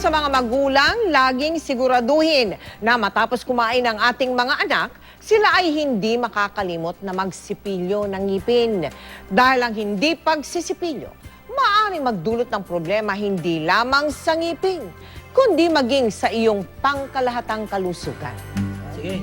sa mga magulang, laging siguraduhin na matapos kumain ang ating mga anak, sila ay hindi makakalimot na magsipilyo ng ngipin. Dahil ang hindi pagsisipilyo, maaaring magdulot ng problema hindi lamang sa ngipin, kundi maging sa iyong pangkalahatang kalusugan. Sige.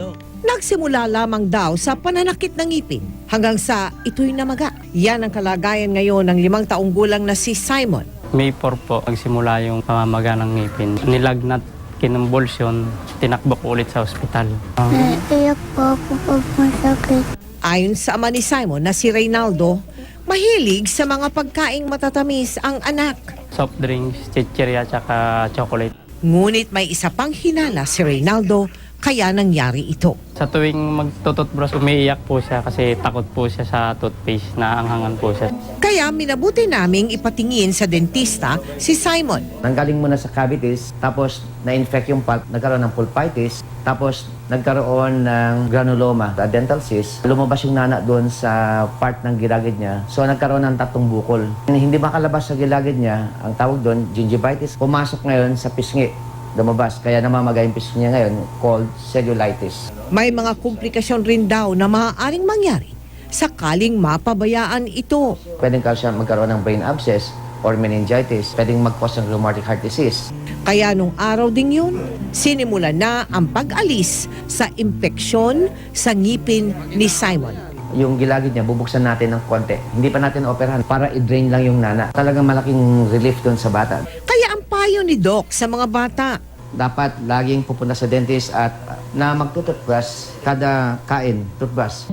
Go. Nagsimula lamang daw sa pananakit ng ngipin hanggang sa ito'y namaga. Yan ang kalagayan ngayon ng 5 taong gulang na si Simon. May 4 po, nagsimula yung pamamaga ng ngipin. Nilagnat, kinembulsyon, tinakbo ko ulit sa ospital. Naiiyak po ako pag masakit. Ayon sa ama ni Simon na si Reynaldo, mahilig sa mga pagkaing matatamis ang anak. Soft drinks, chichirya, tsaka chocolate. Ngunit may isa pang hinala si Reynaldo, kaya nangyari ito. Sa tuwing magtututbrush, umiiyak po siya kasi takot po siya sa toothpaste, na anghangan po siya. Kaya minabuti naming ipatingin sa dentista si Simon. Nanggaling muna sa cavities, tapos na-infect yung pulp, nagkaroon ng pulpitis, tapos nagkaroon ng granuloma, dental cyst. Lumabas yung nana doon sa part ng gilagid niya. So nagkaroon ng 3 bukol. Hindi makalabas sa gilagid niya, ang tawag doon, gingivitis. Pumasok ngayon sa pisngi, lumabas. Kaya namamaga yung pisngi niya ngayon, called cellulitis. May mga komplikasyon rin daw na maaaring mangyari sakaling mapabayaan ito. Pwedeng siya magkaroon ng brain abscess or meningitis. Pwedeng mag-cause ng rheumatic heart disease. Kaya nung araw ding yun, sinimulan na ang pag-alis sa impeksyon sa ngipin ni Simon. Yung gilagid niya, bubuksan natin ng konti. Hindi pa natin operahan para i-drain lang yung nana. Talagang malaking relief doon sa bata. Kaya ang payo ni Doc sa mga bata, Dapat laging pupunta sa dentist at na magtututbrush kada kain, toothbrush.